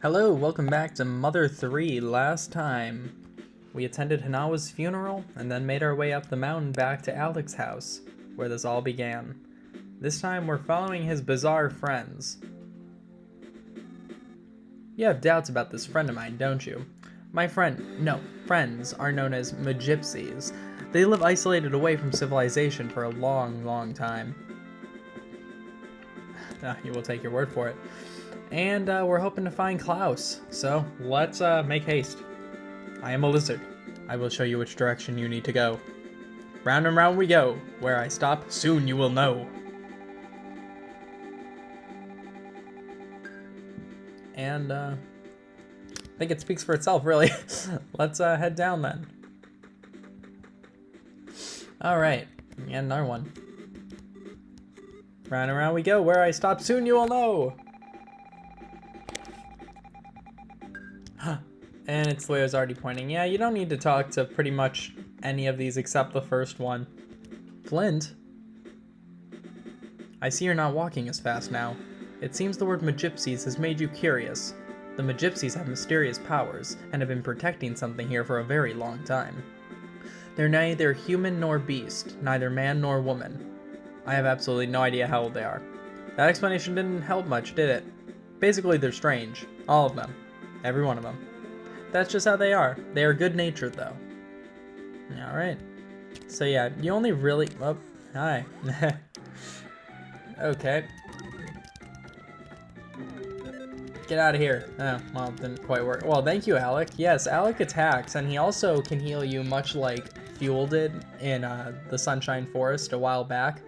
Hello, welcome back to Mother 3. Last time, we attended Hanawa's funeral and then made our way up the mountain back to Alex's house, where this all began. This time, we're following his bizarre friends. You have doubts about this friend of mine, don't you? Friends are known as Magipsies. They live isolated away from civilization for a long time. You will take your word for it. And we're hoping to find Claus, so let's make haste. I am a lizard. I will show you which direction you need to go. Round and round we go. Where I stop, soon you will know. And I think it speaks for itself, really. Let's head down then. Alright, and another one. Round and round we go. Where I stop, soon you will know. And its Leo's already pointing. Yeah, you don't need to talk to pretty much any of these except the first one. Flint? I see you're not walking as fast now. It seems the word Magipsies has made you curious. The Magipsies have mysterious powers and have been protecting something here for a very long time. They're neither human nor beast, neither man nor woman. I have absolutely no idea how old they are. That explanation didn't help much, did it? Basically, they're strange. All of them. Every one of them. That's just how they are. They are good-natured, though. Alright. So yeah, you only really... Oh, hi. Okay. Get out of here. Oh, well, it didn't quite work. Well, thank you, Alec. Yes, Alec attacks, and he also can heal you much like Fuel did in the Sunshine Forest a while back.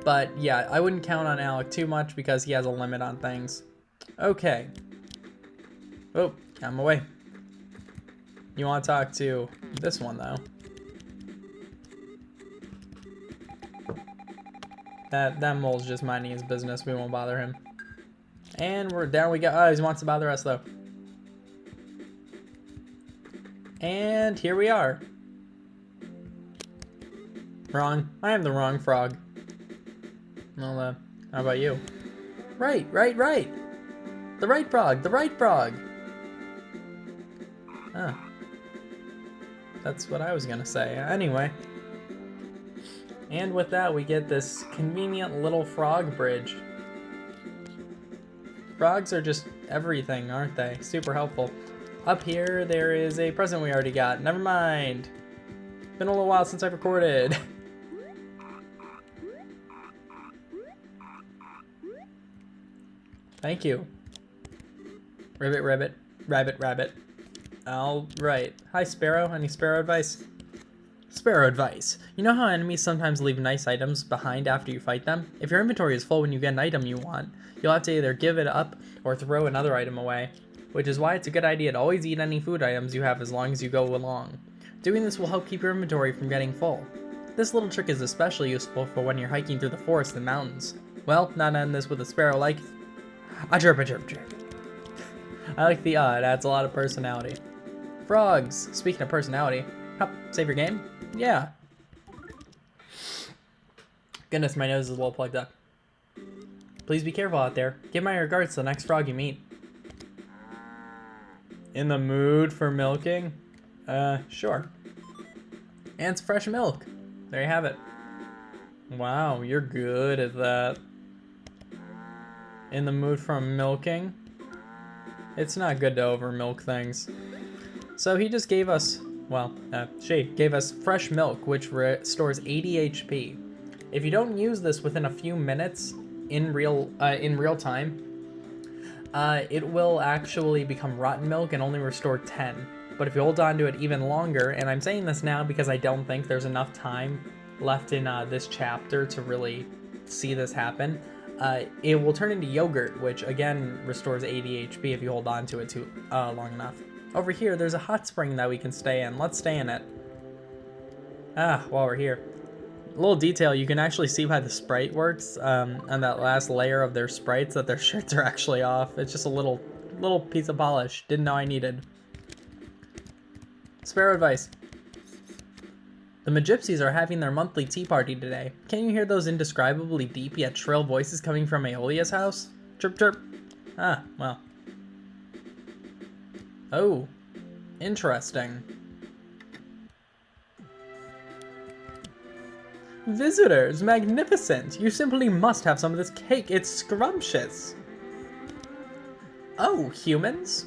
But yeah, I wouldn't count on Alec too much because he has a limit on things. Okay. Oh, I'm away. You want to talk to this one, though. That mole's just minding his business. We won't bother him. And we're down we go. Oh, he wants to bother us, though. And here we are. Wrong. I am the wrong frog. Well, how about you? Right. The right frog. Oh. That's what I was gonna say. Anyway. And with that, we get this convenient little frog bridge. Frogs are just everything, aren't they? Super helpful. Up here, there is a present we already got. Never mind. Been a little while since I've recorded. Thank you. Rabbit. Alright. Hi, Sparrow. Any Sparrow advice? Sparrow advice. You know how enemies sometimes leave nice items behind after you fight them? If your inventory is full when you get an item you want, you'll have to either give it up or throw another item away, which is why it's a good idea to always eat any food items you have as long as you go along. Doing this will help keep your inventory from getting full. This little trick is especially useful for when you're hiking through the forest and mountains. Well, not end this with a sparrow like... A chirp. I like the it adds a lot of personality. Frogs! Speaking of personality, save your game? Yeah. Goodness, my nose is a little plugged up. Please be careful out there. Give my regards to the next frog you meet. In the mood for milking? Sure. And it's fresh milk. There you have it. Wow, you're good at that. In the mood for milking? It's not good to over milk things. So he just gave us, she gave us fresh milk, which restores 80 HP. If you don't use this within a few minutes in real time, it will actually become rotten milk and only restore 10. But if you hold on to it even longer, and I'm saying this now because I don't think there's enough time left in this chapter to really see this happen, it will turn into yogurt, which again restores 80 HP if you hold on to it too long enough. Over here, there's a hot spring that we can stay in. Let's stay in it. While we're here. A little detail, you can actually see how the sprite works on that last layer of their sprites, that their shirts are actually off. It's just a little piece of polish. Didn't know I needed. Sparrow advice. The Magipsies are having their monthly tea party today. Can you hear those indescribably deep yet shrill voices coming from Aeolia's house? Chirp chirp. Ah, well. Oh, interesting. Visitors, magnificent! You simply must have some of this cake. It's scrumptious. Oh, humans?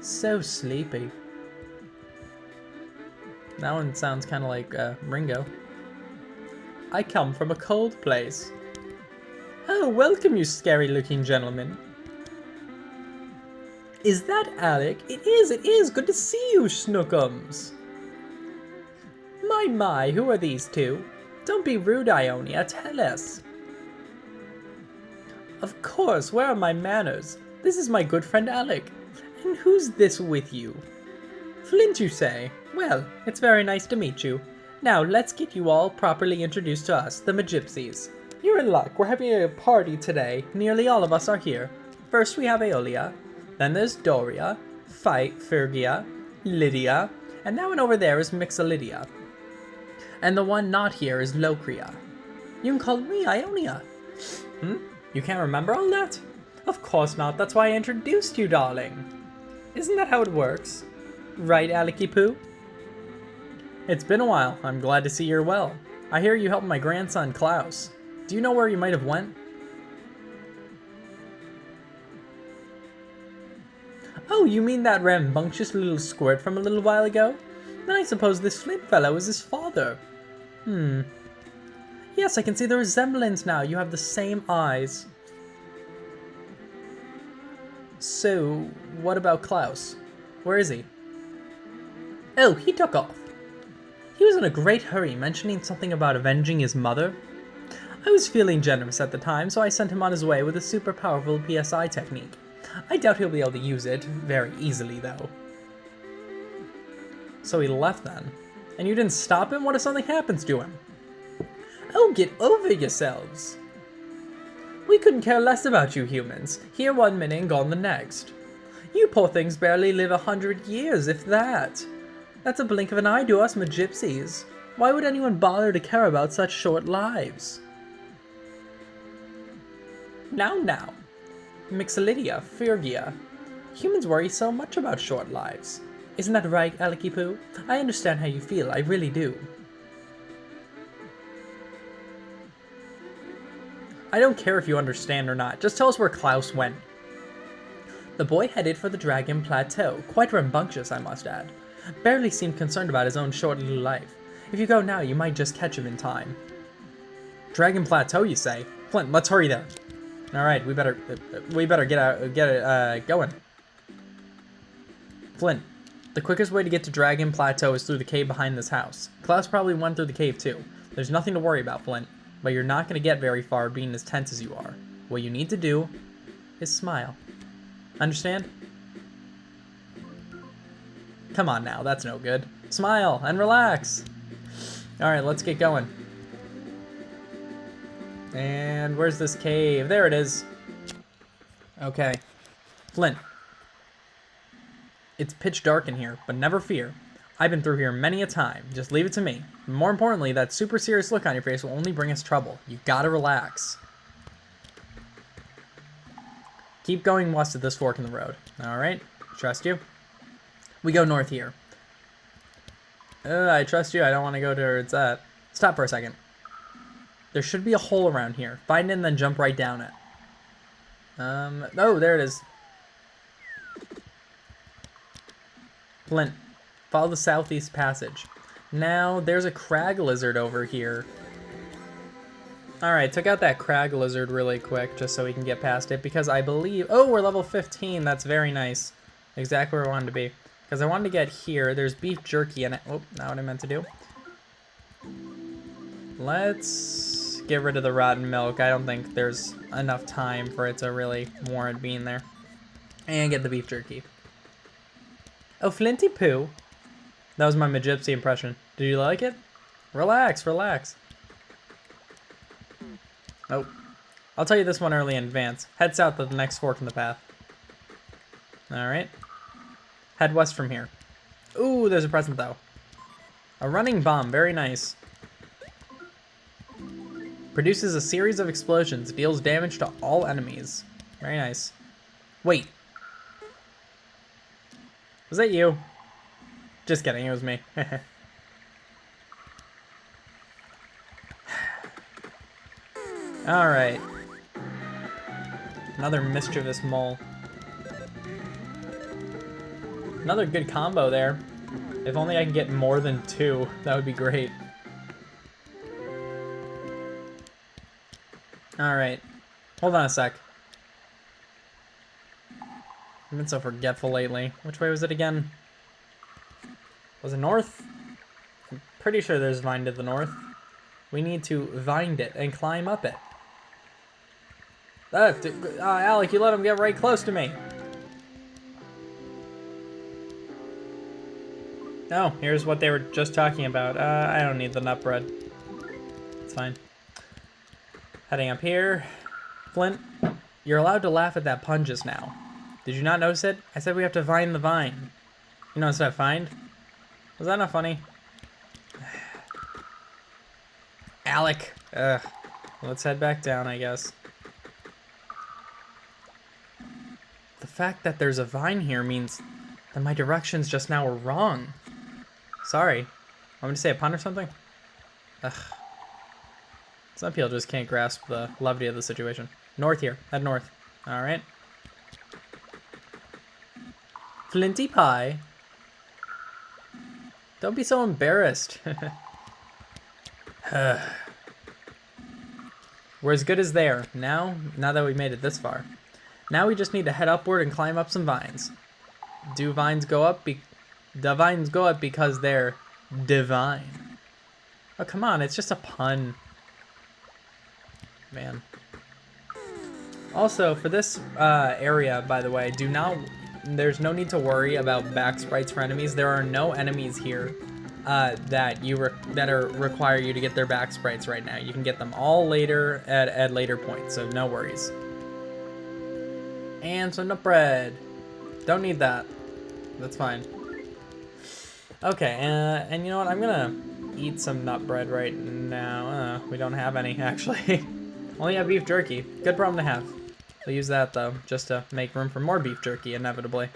So sleepy. That one sounds kind of like Ringo. I come from a cold place. Oh, welcome, you scary-looking gentlemen. Is that Alec? It is. Good to see you, Snookums. My, who are these two? Don't be rude, Ionia, tell us. Of course, where are my manners? This is my good friend Alec. And who's this with you? Flint, you say? Well, it's very nice to meet you. Now, let's get you all properly introduced to us, the Magipsies. You're in luck, we're having a party today. Nearly all of us are here. First we have Aeolia, then there's Doria, Phrygia, Lydia, and that one over there is Mixolydia. And the one not here is Locria. You can call me Ionia. You can't remember all that? Of course not, that's why I introduced you, darling. Isn't that how it works? Right, Alecky Poo? It's been a while. I'm glad to see you're well. I hear you helped my grandson, Claus. Do you know where you might have went? Oh, you mean that rambunctious little squirt from a little while ago? Then I suppose this Flint fellow is his father. Yes, I can see the resemblance now. You have the same eyes. So, what about Claus? Where is he? Oh, he took off. He was in a great hurry, mentioning something about avenging his mother. I was feeling generous at the time, so I sent him on his way with a super powerful PSI technique. I doubt he'll be able to use it very easily, though. So he left then. And you didn't stop him? What if something happens to him? Oh, get over yourselves. We couldn't care less about you humans. Here one minute and gone the next. You poor things barely live 100 years, if that. That's a blink of an eye to us Magipsies. Why would anyone bother to care about such short lives? Now. Mixolydia, Phrygia. Humans worry so much about short lives. Isn't that right, Alecky Poo? I understand how you feel, I really do. I don't care if you understand or not, just tell us where Claus went. The boy headed for the Dragon Plateau, quite rambunctious I must add. Barely seemed concerned about his own short little life. If you go now, you might just catch him in time. Dragon Plateau, you say? Flint, let's hurry there. Alright, we better get it going. Flint, the quickest way to get to Dragon Plateau is through the cave behind this house. Claus probably went through the cave too. There's nothing to worry about, Flint, but you're not going to get very far being as tense as you are. What you need to do is smile. Understand? Come on now, that's no good. Smile and relax. Alright, let's get going. And where's this cave? There it is. Okay. Flint. It's pitch dark in here, but never fear. I've been through here many a time. Just leave it to me. More importantly, that super serious look on your face will only bring us trouble. You gotta relax. Keep going west of this fork in the road. Alright, trust you. We go north here. I trust you. I don't want to go to where it's at. Stop for a second. There should be a hole around here. Find it and then jump right down it. Oh, there it is. Flint, follow the southeast passage. Now, there's a crag lizard over here. Alright, took out that crag lizard really quick just so we can get past it because I believe... Oh, we're level 15. That's very nice. Exactly where I wanted to be. Because I wanted to get here. There's beef jerky in it. Oh, not what I meant to do. Let's get rid of the rotten milk. I don't think there's enough time for it to really warrant being there. And get the beef jerky. Oh, Flinty Poo. That was my Magipsy impression. Did you like it? Relax, relax. Oh. I'll tell you this one early in advance. Head south to the next fork in the path. Alright. Head west from here. Ooh, there's a present though. A running bomb, very nice. Produces a series of explosions, deals damage to all enemies. Very nice. Wait. Was that you? Just kidding, it was me. Alright. Another mischievous mole. Another good combo there. If only I can get more than 2, that would be great. Alright. Hold on a sec. I've been so forgetful lately. Which way was it again? Was it north? I'm pretty sure there's a vine to the north. We need to vine it and climb up it. Alec, you let him get right close to me. Oh, here's what they were just talking about. I don't need the nut bread. It's fine. Heading up here. Flint, you're allowed to laugh at that pun just now. Did you not notice it? I said we have to vine the vine. You notice that find? Was that not funny? Alec. Ugh. Let's head back down, I guess. The fact that there's a vine here means that my directions just now were wrong. Sorry. Want me to say a pun or something? Ugh. Some people just can't grasp the levity of the situation. North here. Head north. Alright. Flinty pie. Don't be so embarrassed. We're as good as there. Now that we've made it this far. Now we just need to head upward and climb up some vines. Do vines go up? The vines go up because they're divine. Oh, come on. It's just a pun. Man. Also, for this area, by the way, there's no need to worry about back sprites for enemies. There are no enemies here that require you to get their back sprites right now. You can get them all later at later points, so no worries. And some nut bread. Don't need that. That's fine. Okay, and you know what? I'm gonna eat some nut bread right now. We don't have any, actually. Only have beef jerky. Good problem to have. I'll use that, though, just to make room for more beef jerky, inevitably.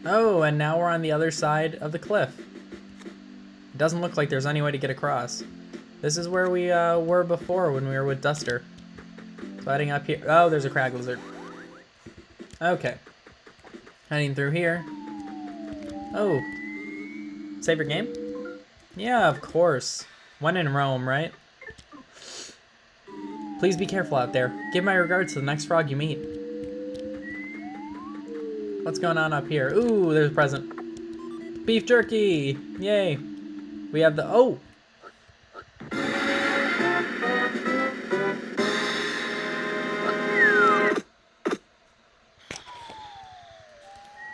Oh, and now we're on the other side of the cliff. It doesn't look like there's any way to get across. This is where we were before when we were with Duster. So heading up here. Oh, there's a crag lizard. Okay. Heading through here. Oh. Save your game? Yeah, of course. When in Rome, right? Please be careful out there. Give my regards to the next frog you meet. What's going on up here? Ooh, there's a present. Beef jerky! Yay! We have the... Oh!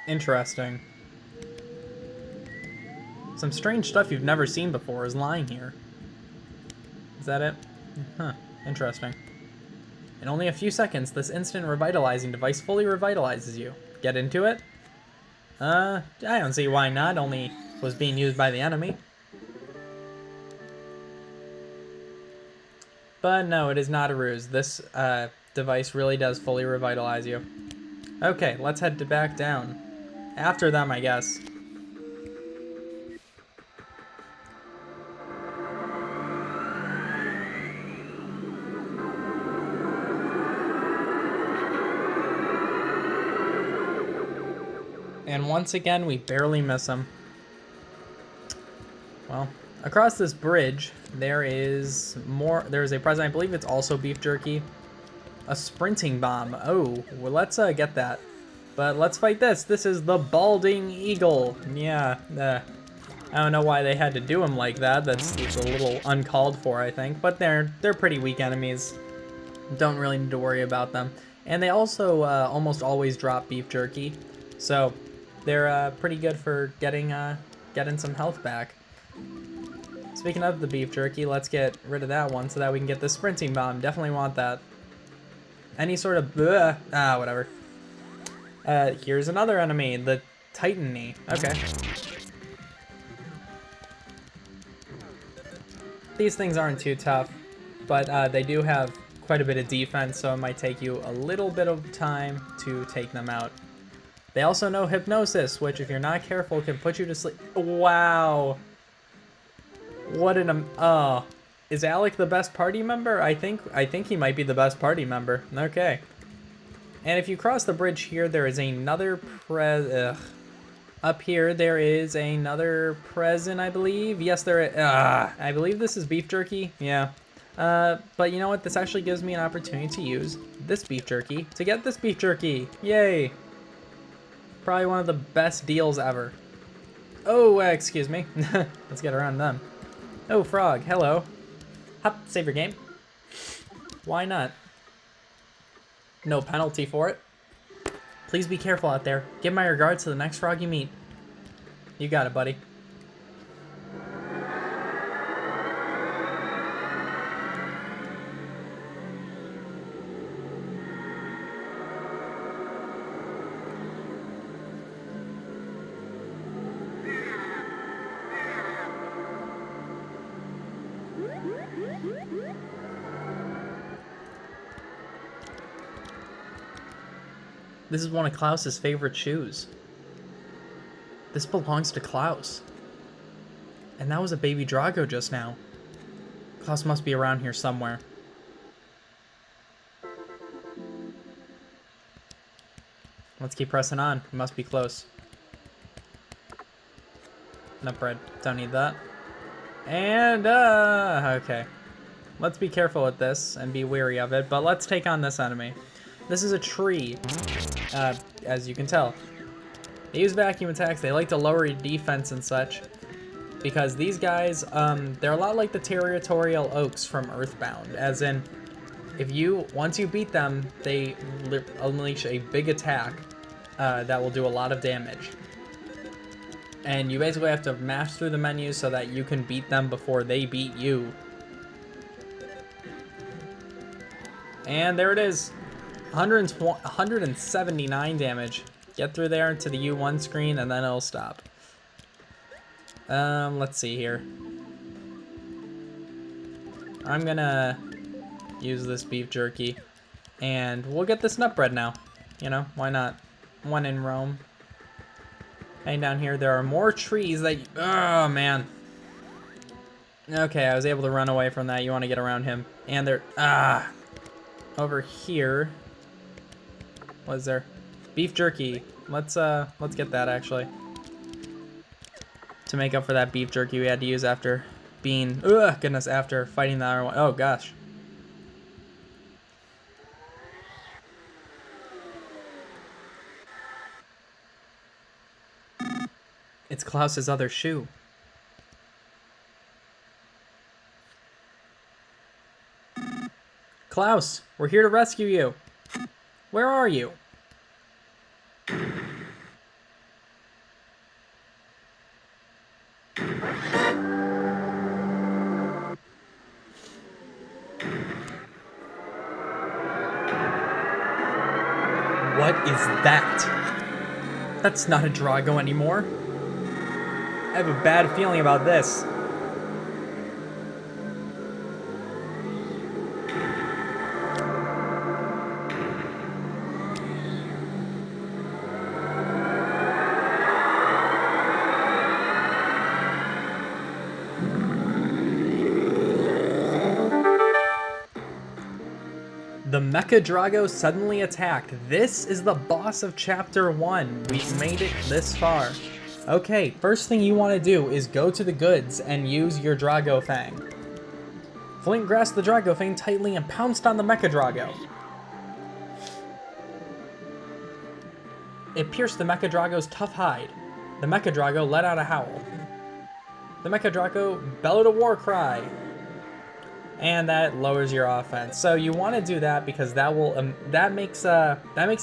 Interesting. Some strange stuff you've never seen before is lying here. Is that it? Huh. Interesting. In only a few seconds, this instant revitalizing device fully revitalizes you. Get into it? I don't see why not, only was being used by the enemy. But no, it is not a ruse. This device really does fully revitalize you. Okay, let's head back down. After them, I guess. And once again, we barely miss him. Well, across this bridge, there is a present. I believe it's also beef jerky. A sprinting bomb. Oh, well, let's get that. But let's fight this. This is the balding eagle. Yeah, I don't know why they had to do him like that. That's a little uncalled for, I think. But they're pretty weak enemies. Don't really need to worry about them. And they also almost always drop beef jerky. So they're pretty good for getting some health back. Speaking of the beef jerky, let's get rid of that one so that we can get the sprinting bomb. Definitely want that. Any sort of whatever. Here's another enemy, the Titan-y. Okay. These things aren't too tough, but they do have quite a bit of defense, so it might take you a little bit of time to take them out. They also know hypnosis, which if you're not careful can put you to sleep. Wow. What an is Alec the best party member? I think he might be the best party member. Okay. And if you cross the bridge here, there is another up here there is another present, I believe. Yes, there is. I believe this is beef jerky. Yeah. But you know what? This actually gives me an opportunity to use this beef jerky to get this beef jerky. Yay. Probably one of the best deals ever. Oh, excuse me. Let's get around them. Oh, frog. Hello. Hop, save your game. Why not? No penalty for it. Please be careful out there. Give my regards to the next frog you meet. You got it, buddy. This is one of Klaus's favorite shoes. This belongs to Claus. And that was a baby Drago just now. Claus must be around here somewhere. Let's keep pressing on. We must be close. Nut bread. Don't need that. And, okay. Let's be careful with this and be wary of it, but let's take on this enemy. This is a tree, as you can tell. They use vacuum attacks. They like to lower your defense and such. Because these guys, they're a lot like the territorial oaks from Earthbound. As in, once you beat them, they unleash a big attack that will do a lot of damage. And you basically have to mash through the menus so that you can beat them before they beat you. And there it is. 179 damage. Get through there to the U1 screen and then it'll stop. Let's see here. I'm gonna use this beef jerky and we'll get this nut bread now. You know, why not? One in Rome. And down here there are more trees that, oh man. Okay, I was able to run away from that. You want to get around him. And they're, over here. What is there? Beef jerky. Let's get that actually. To make up for that beef jerky we had to use after being, after fighting the other one. Oh gosh. It's Klaus's other shoe. Klaus, we're here to rescue you. Where are you? What is that? That's not a Drago anymore. I have a bad feeling about this. The Mecha Drago suddenly attacked. This is the boss of Chapter 1. We've made it this far. Okay, first thing you want to do is go to the goods and use your Drago Fang. Flint grasped the Drago Fang tightly and pounced on the Mecha Drago. It pierced the Mecha Drago's tough hide. The Mecha Drago let out a howl. The Mecha Drago bellowed a war cry. And that lowers your offense. So you want to do that because that makes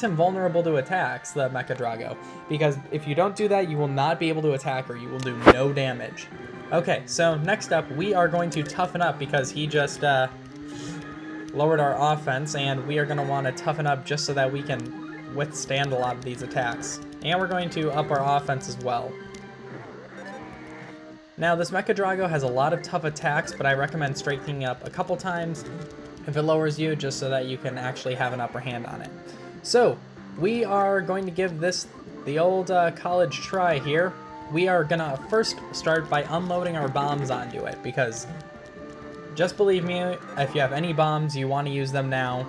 him vulnerable to attacks, the Mecha Drago. Because if you don't do that, you will not be able to attack her. You will do no damage. Okay, so next up, we are going to toughen up because he just lowered our offense, and we are going to want to toughen up just so that we can withstand a lot of these attacks. And we're going to up our offense as well. Now, this Mecha Drago has a lot of tough attacks, but I recommend strengthening up a couple times if it lowers you, just so that you can actually have an upper hand on it. So we are going to give this the old college try here. We are gonna first start by unloading our bombs onto it, because just believe me, if you have any bombs, you want to use them now.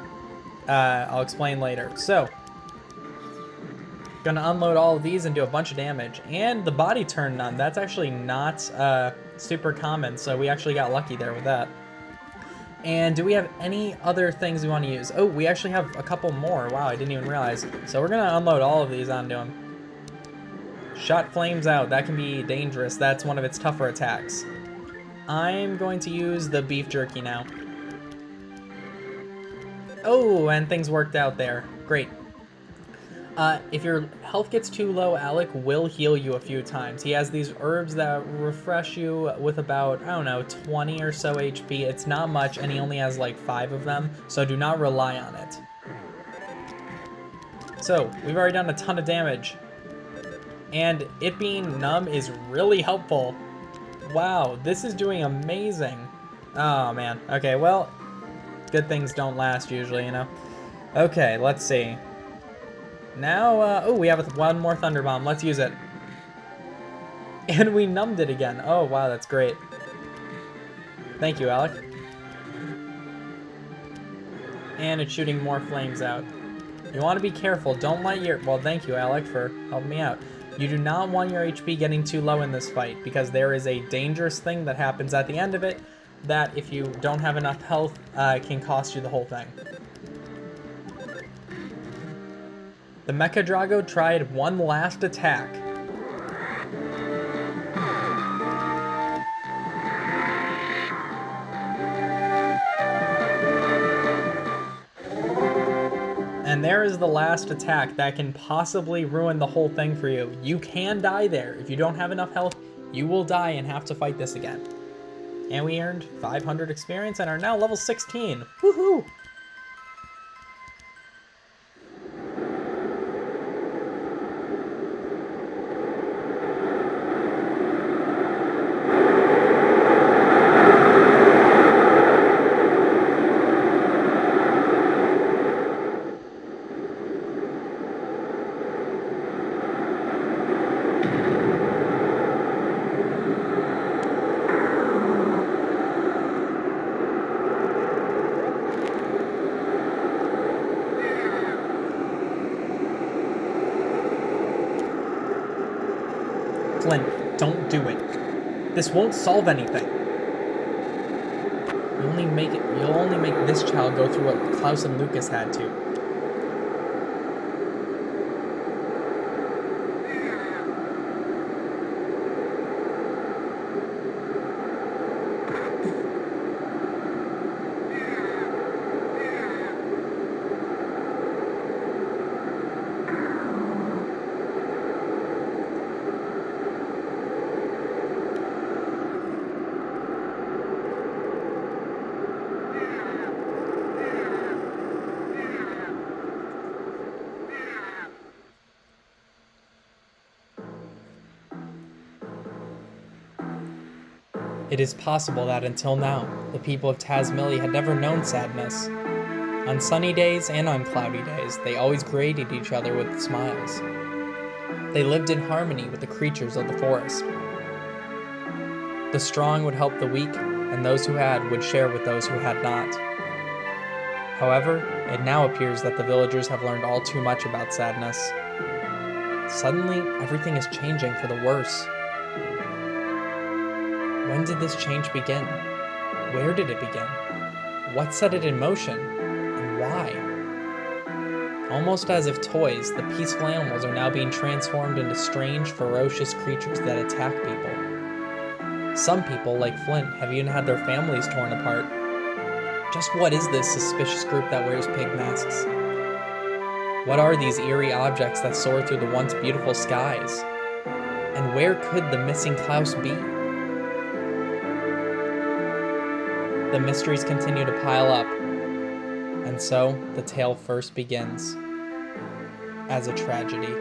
I'll explain later. So gonna unload all of these and do a bunch of damage. And the body turn none. That's actually not super common, so we actually got lucky there with that. And do we have any other things we want to use? Oh, we actually have a couple more. Wow, I didn't even realize. So we're gonna unload all of these onto him. Shot flames out. That can be dangerous. That's one of its tougher attacks. I'm going to use the beef jerky now. Oh, and things worked out there. Great. If your health gets too low, Alec will heal you a few times. He has these herbs that refresh you with about, I don't know, 20 or so HP. It's not much, and he only has like 5 of them, so do not rely on it. So, we've already done a ton of damage. And it being numb is really helpful. Wow, this is doing amazing. Oh, man. Okay, well, good things don't last usually, you know? Okay, let's see. Now, oh, we have one more Thunder Bomb. Let's use it. And we numbed it again. Oh, wow, that's great. Thank you, Alec. And it's shooting more flames out. You want to be careful. Don't let your... Well, thank you, Alec, for helping me out. You do not want your HP getting too low in this fight, because there is a dangerous thing that happens at the end of it that, if you don't have enough health, can cost you the whole thing. The Mecha Drago tried one last attack. And there is the last attack that can possibly ruin the whole thing for you. You can die there. If you don't have enough health, you will die and have to fight this again. And we earned 500 experience and are now level 16. Woohoo! Flint, don't do it. This won't solve anything. You'll only make this child go through what Claus and Lucas had to. It is possible that until now, the people of Tazmily had never known sadness. On sunny days and on cloudy days, they always greeted each other with smiles. They lived in harmony with the creatures of the forest. The strong would help the weak, and those who had would share with those who had not. However, it now appears that the villagers have learned all too much about sadness. Suddenly, everything is changing for the worse. When did this change begin? Where did it begin? What set it in motion? And why? Almost as if toys, the peaceful animals are now being transformed into strange, ferocious creatures that attack people. Some people, like Flint, have even had their families torn apart. Just what is this suspicious group that wears pig masks? What are these eerie objects that soar through the once beautiful skies? And where could the missing Claus be? The mysteries continue to pile up, and so the tale first begins as a tragedy.